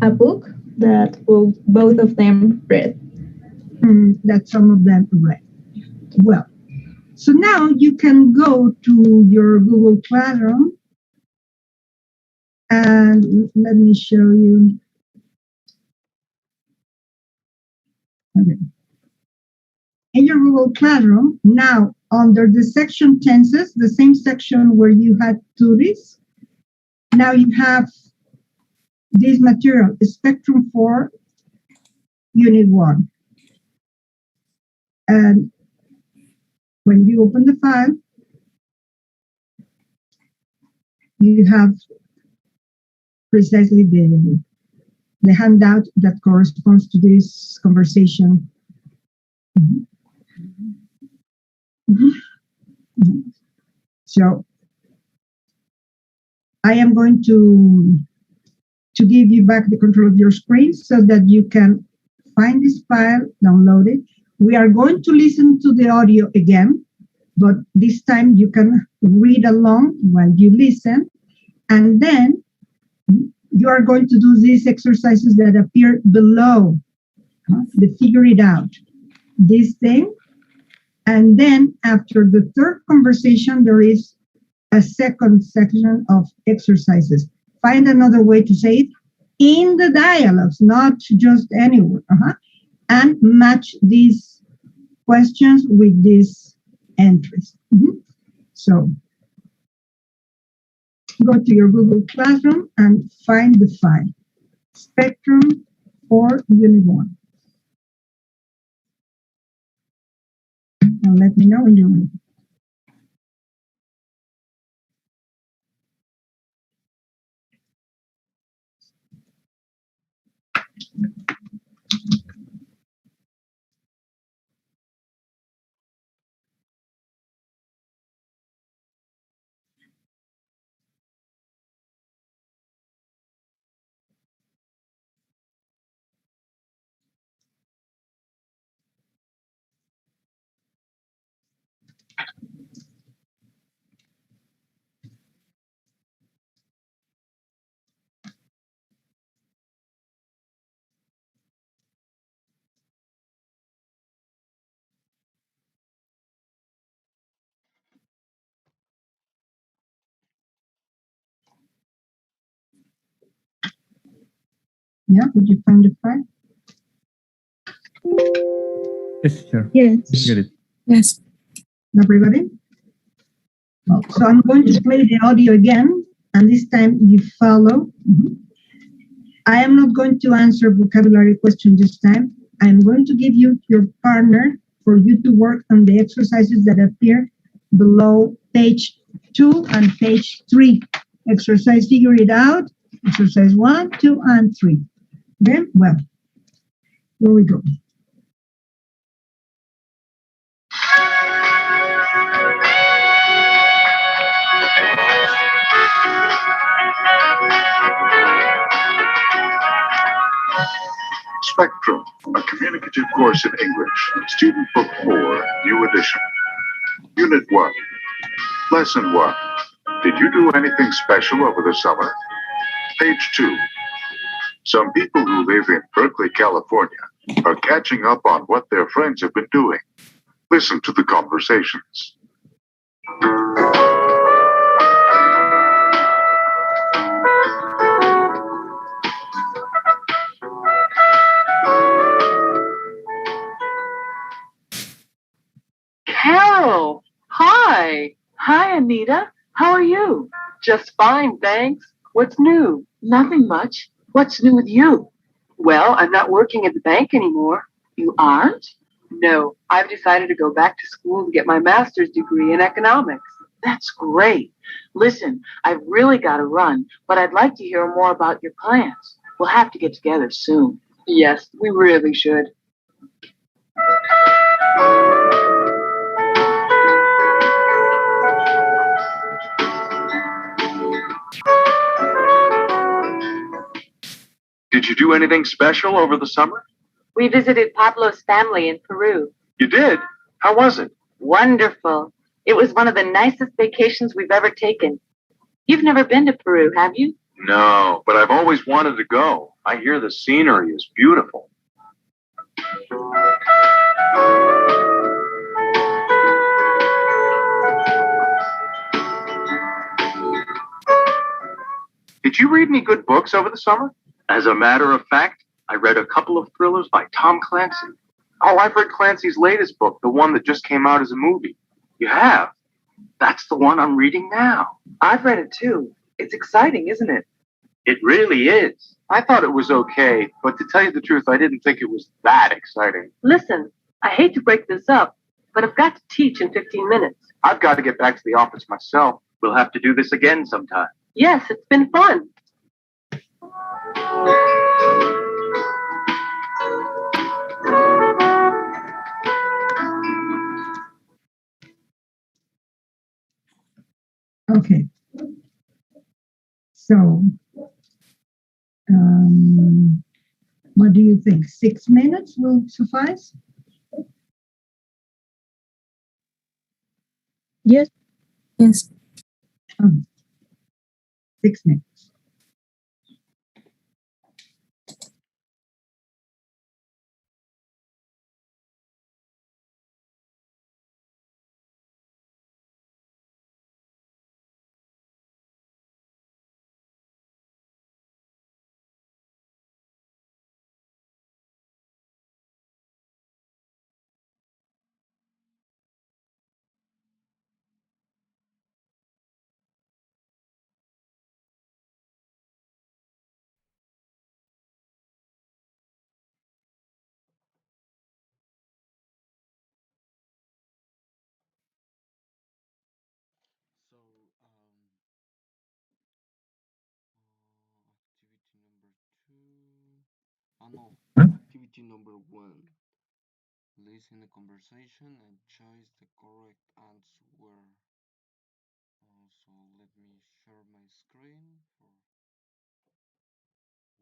a book that both of them read. That some of them read. Well, so now you can go to your Google Classroom and let me show you. Okay. In your Google Classroom, now under the section tenses, the same section where you had tourists, now you have this material, Spectrum 4, Unit 1. And when you open the file, you have precisely the handout that corresponds to this conversation. So I am going to give you back the control of your screen so that you can find this file, download it. We are going to listen to the audio again, but this time you can read along while you listen, and then you are going to do these exercises that appear below, the figure it out, this thing. And then after the third conversation, there is a second section of exercises. Find another way to say it in the dialogues, not just anywhere. And match these questions with these entries. So go to your Google Classroom and find the file, Spectrum for Unit 1. And let me know when you're ready. Yeah, did you find the file? Yes, sure. Yes. Get it. Yes. Everybody? So I'm going to play the audio again, and this time you follow. I am not going to answer vocabulary questions this time. I'm going to give you your partner for you to work on the exercises that appear below page 2 and page 3. Exercise, figure it out. Exercise 1, 2, and 3. Okay, well, here we go. Spectrum, a communicative course in English, Student Book 4, New Edition. Unit 1, Lesson 1. Did you do anything special over the summer? Page 2. Some people who live in Berkeley, California, are catching up on what their friends have been doing. Listen to the conversations. Carol, hi. Hi, Anita. How are you? Just fine, thanks. What's new? Nothing much. What's new with you? Well, I'm not working at the bank anymore. You aren't? No, I've decided to go back to school to get my master's degree in economics. That's great. Listen, I've really got to run, but I'd like to hear more about your plans. We'll have to get together soon. Yes, we really should. Did you do anything special over the summer? We visited Pablo's family in Peru. You did? How was it? Wonderful. It was one of the nicest vacations we've ever taken. You've never been to Peru, have you? No, but I've always wanted to go. I hear the scenery is beautiful. Did you read any good books over the summer? As a matter of fact, I read a couple of thrillers by Tom Clancy. Oh, I've read Clancy's latest book, the one that just came out as a movie. You have? That's the one I'm reading now. I've read it too. It's exciting, isn't it? It really is. I thought it was okay, but to tell you the truth, I didn't think it was that exciting. Listen, I hate to break this up, but I've got to teach in 15 minutes. I've got to get back to the office myself. We'll have to do this again sometime. Yes, it's been fun. Okay. So, what do you think? 6 minutes will suffice? Yes. Yes. 6 minutes. So, activity number 2. No, activity number 1. Listen the conversation and choose the correct answer. So let me share my screen for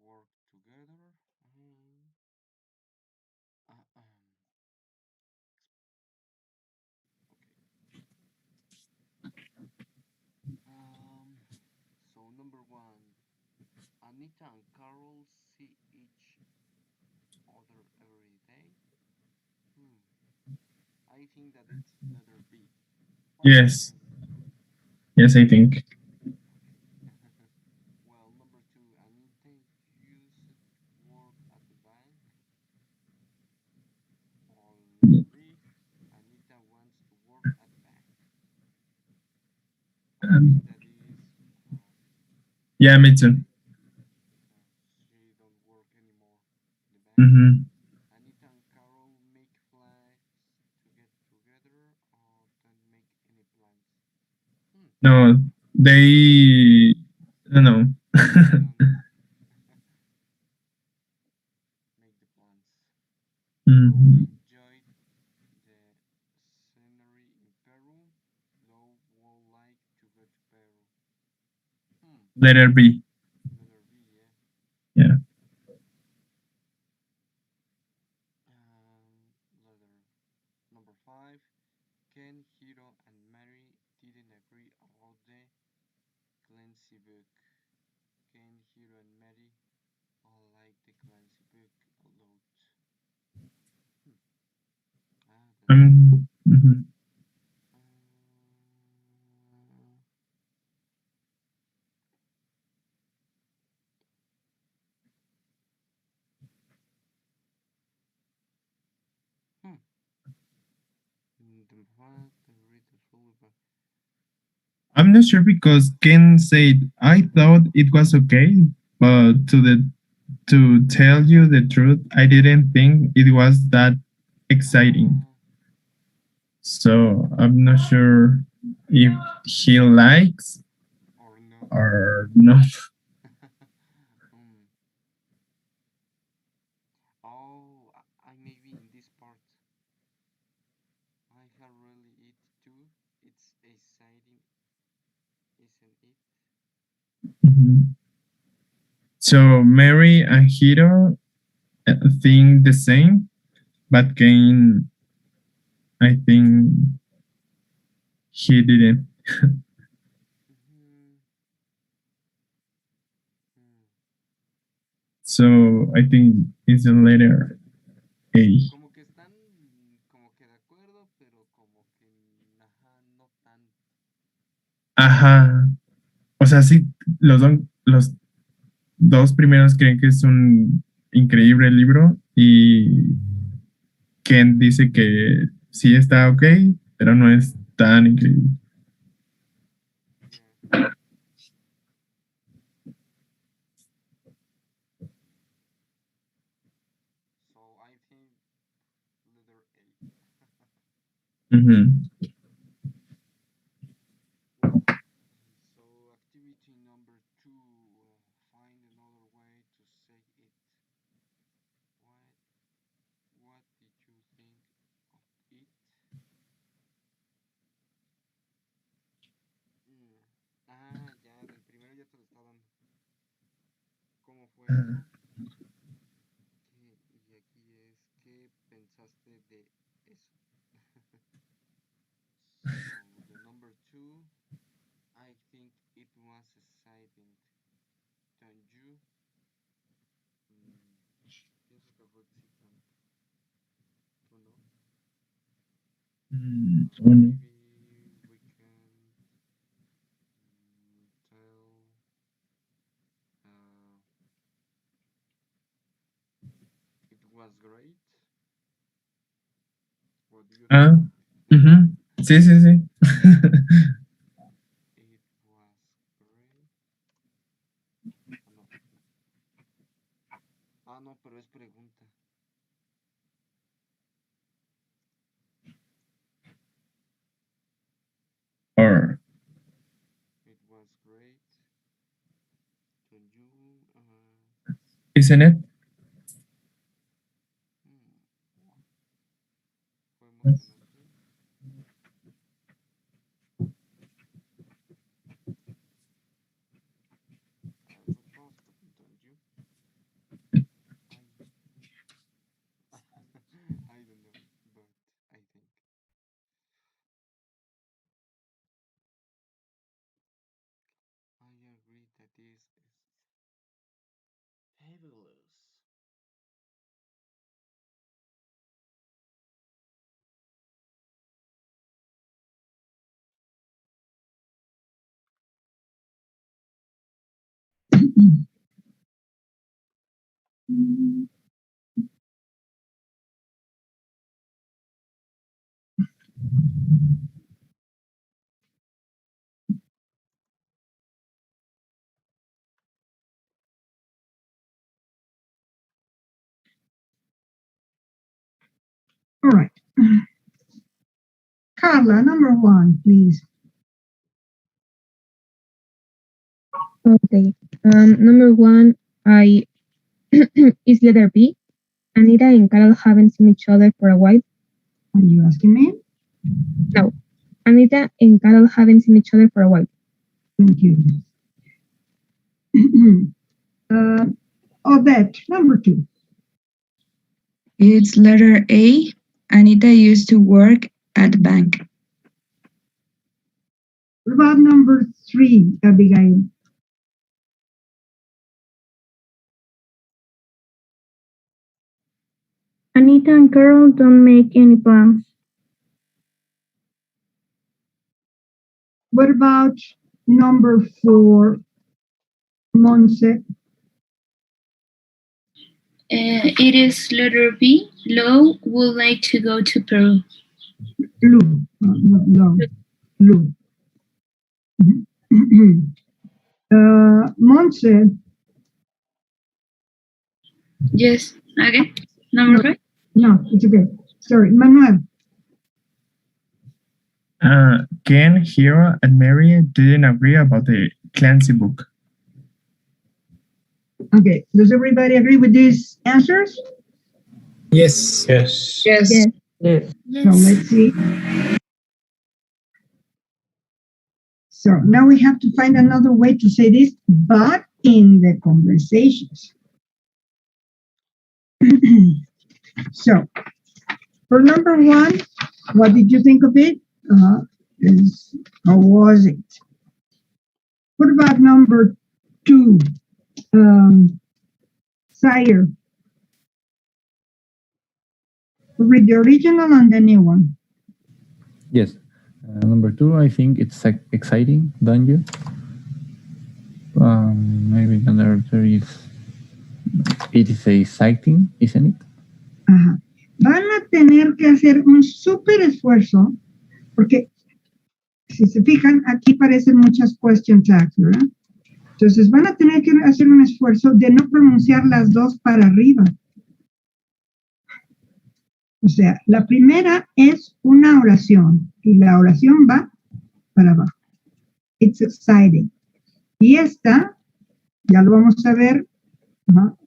work together. So number 1, Anita and Carol see each other every day. I think that it's letter B. Yes. Yes, I think. Well, number 2, Anita used to work at the bank. Or B, Anita wants to work at the bank. I think that is. Yeah, me too. She don't work anymore in the bank. Anita and Carol make plans to get together or don't make any plans. No, they. I don't know. Make the plans. Mhm. Enjoyed the scenery in Peru. Low would like to go to Peru. Letter B. Letter B, yeah. Yeah. Letter number 5. Ken, Hiro, and Mary didn't agree about the Clancy book. Ken, Hiro, and Mary all like the Clancy book a lot. Mhm. I'm not sure because Ken said I thought it was okay, but to tell you the truth, I didn't think it was that exciting. So I'm not sure if he likes or not. Oh, I maybe in this part. I have really it too. It's exciting, isn't it? So Mary and Hiro think the same, but Kane, I think he didn't. So I think it's the letter A. Como que están como que de acuerdo, pero como que no tan. Ajá. O sea, sí, los dos primeros creen que es un increíble libro y Ken dice que sí está ok, pero no es tan increíble. So I think letter A. Mhm. So activity number 2, find another way to say it. What did you think of it? Ya, del primero ya te lo está dando. ¿Cómo fue? Y aquí es, ¿qué pensaste de eso? So, the number 2, I think it was exciting. Don't you? Pienso que fue excitante. ¿O no? Bueno. Maybe we can tell it was great. What do you Ah, think? ujú. Sí, sí, sí. It was great. No, pero es pregunta. Or It was great. Can you isn't it? fue emocionante? Pues vamos a poner don't you. I don't know, but I think. I agree that this is fabulous. All right. Carla, number 1, please. Okay. Number 1, I is letter B. Anita and Carol haven't seen each other for a while. Are you asking me? No. Anita and Carol haven't seen each other for a while. Thank you. Odette, number 2. It's letter A. Anita used to work at the bank. What about number 3, Abigail? Anita and Carol don't make any plans. What about number 4, Monse? It is letter B. Lo would like to go to Peru. Lu, not Lu. Monse. Yes. Okay. Number 5? No, it's okay. Sorry, Manuel. Ken, Hero, and Mary didn't agree about the Clancy book. Okay, does everybody agree with these answers? Yes. Yes. Yes. Yes. So let's see. So now we have to find another way to say this, but in the conversations. So for number 1, what did you think of it? How was it? What about number 2? Sire. Read the original and the new one. Yes. Number 2, I think it's exciting, don't you? Maybe number 3 is it is exciting, isn't it? Ajá. Van a tener que hacer un súper esfuerzo porque si se fijan, aquí parecen muchas question tags, ¿verdad? Entonces van a tener que hacer un esfuerzo de no pronunciar las 2 para arriba. O sea, la primera es una oración y la oración va para abajo. It's exciting. Y esta, ya lo vamos a ver, ¿no?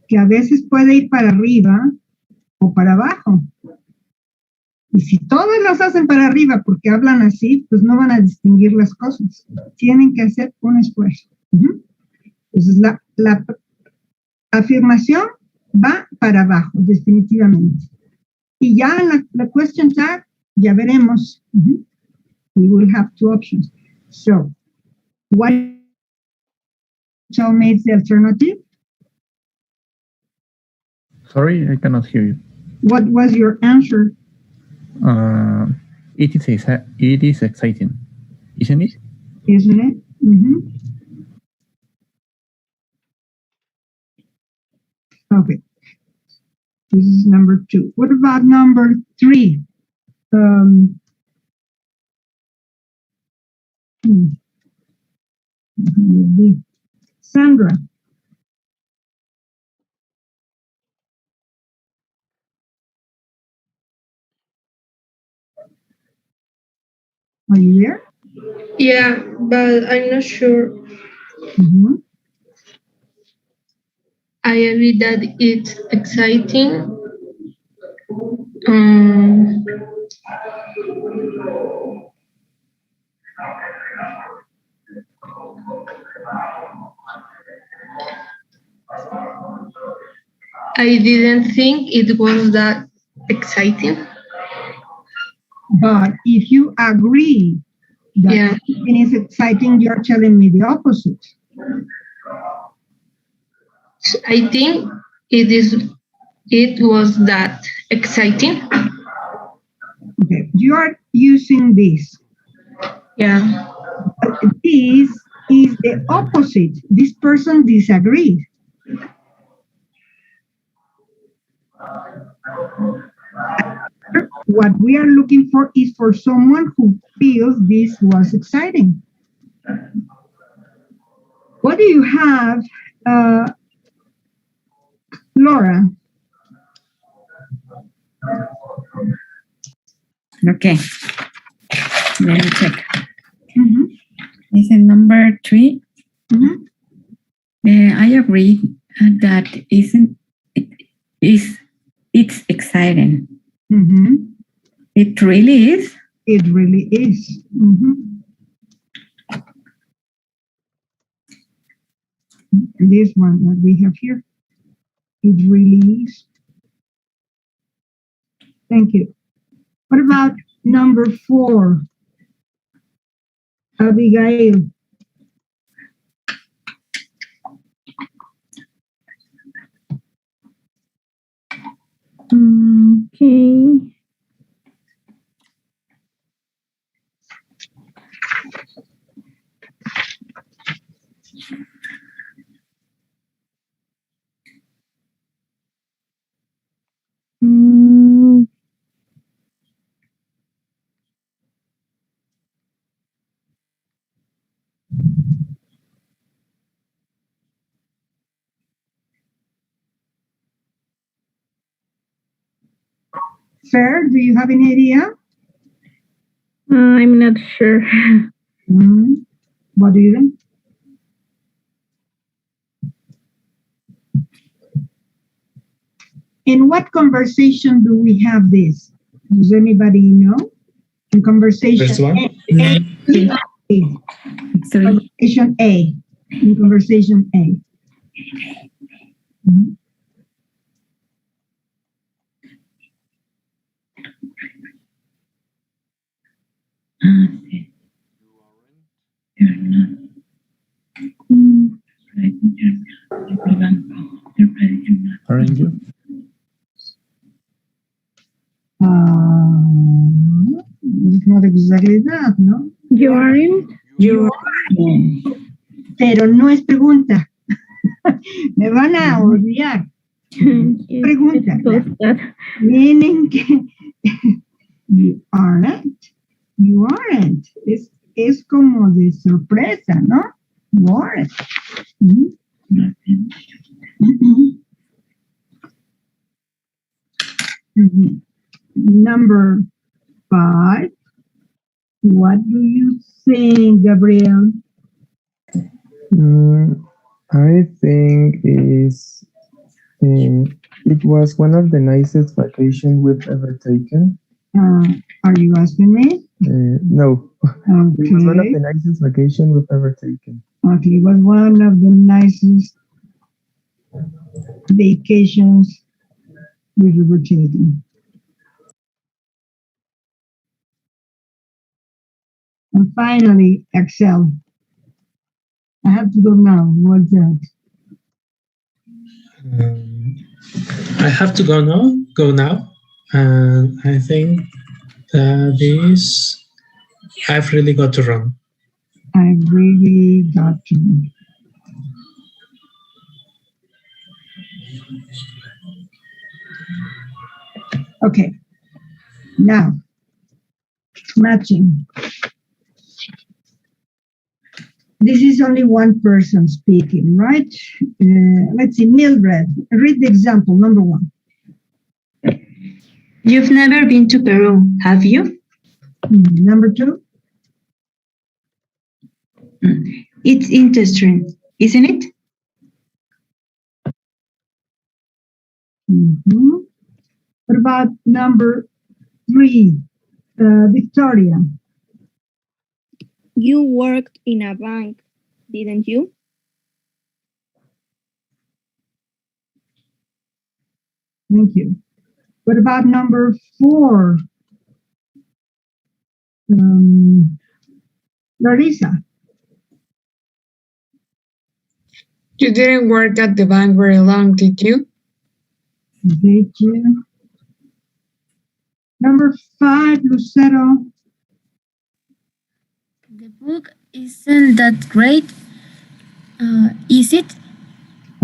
Que a veces puede ir para arriba o para abajo. Y si todos las hacen para arriba porque hablan así, pues no van a distinguir las cosas. Tienen que hacer un esfuerzo. Entonces, la afirmación va para abajo, definitivamente. Y ya en la question tag, ya veremos. We will have two options. So, what shall make the alternative? Sorry, I cannot hear you. What was your answer? It is exciting, isn't it? Isn't it? Okay. This is number 2. What about number 3? Sandra. Are you there? Yeah, but I'm not sure. I agree that it's exciting. I didn't think it was that exciting. But if you agree that it is exciting, you're telling me the opposite. I think it was that exciting. Okay, you are using this. Yeah. But this is the opposite. This person disagreed. What we are looking for is for someone who feels this was exciting. What do you have, Laura? Okay. Let me check. Is it number 3? I agree that it's exciting. It really is. It really is. This one that we have here. It really is. Thank you. What about number 4? Abigail. Okay. Fair, do you have any idea? I'm not sure. What do you think? In what conversation do we have this? Does anybody know? In conversation First one? Conversation A. In conversation A. Aren't you? It's not exactly that, no? You aren't? You Pero no es pregunta. Me van a odiar. Pregunta. Tienen que... You aren't. You aren't. Es como de sorpresa, ¿no? You aren't. Mhm. Number 5. What do you think, Gabriel? I think it was one of the nicest vacations we've ever taken. Are you asking me? No, it was one of Okay. the nicest vacations we've ever taken. Okay, it was one of the nicest vacations we've ever taken. And finally, Excel. I have to go now. What's that? I have to go now, and I think that is I've really got to run. I really got to. Okay. Now, matching. This is only one person speaking, right? Let's see, Mildred, read the example, number 1. You've never been to Peru, have you? Number 2. It's interesting, isn't it? What about number 3, Victoria? You worked in a bank, didn't you? Thank you. What about number 4? Larissa? You didn't work at the bank very long, did you? Did you? Number 5, Lucero. The book isn't that great, is it?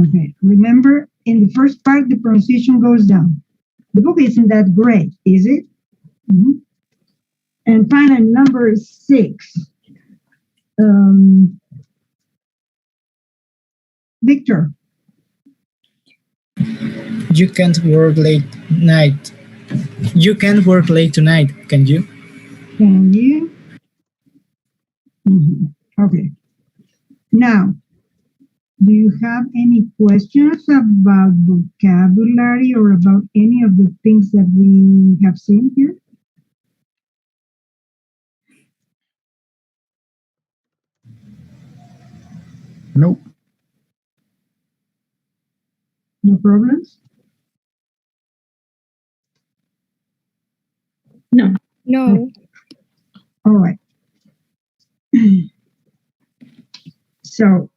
Okay, remember in the first part the pronunciation goes down. The book isn't that great, is it? And finally, number 6. Victor. You can't work late night. You can't work late tonight, can you? Can you? Okay. Now, do you have any questions about vocabulary or about any of the things that we have seen here? Nope. No problems? No. No. All right. So,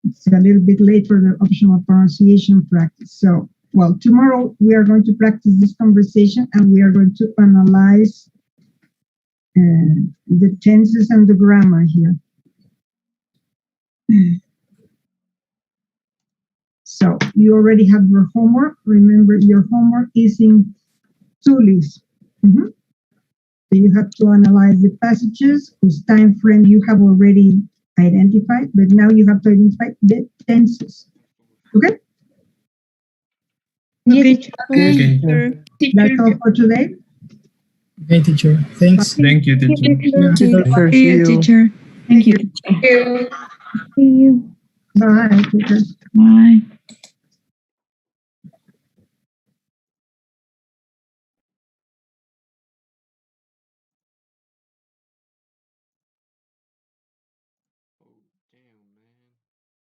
it's a little bit late for the optional pronunciation practice. So, well, tomorrow we are going to practice this conversation and we are going to analyze the tenses and the grammar here. So, you already have your homework. Remember, your homework is in 2 lists. So you have to analyze the passages whose time frame you have already identified, but now you have to identify the tenses. Okay? Yes, Okay. That's all for today. Okay, teacher. Thanks. Thank you, teacher. Thank you, teacher. Thank you, teacher. Thank you. See you. Bye, teacher. Bye.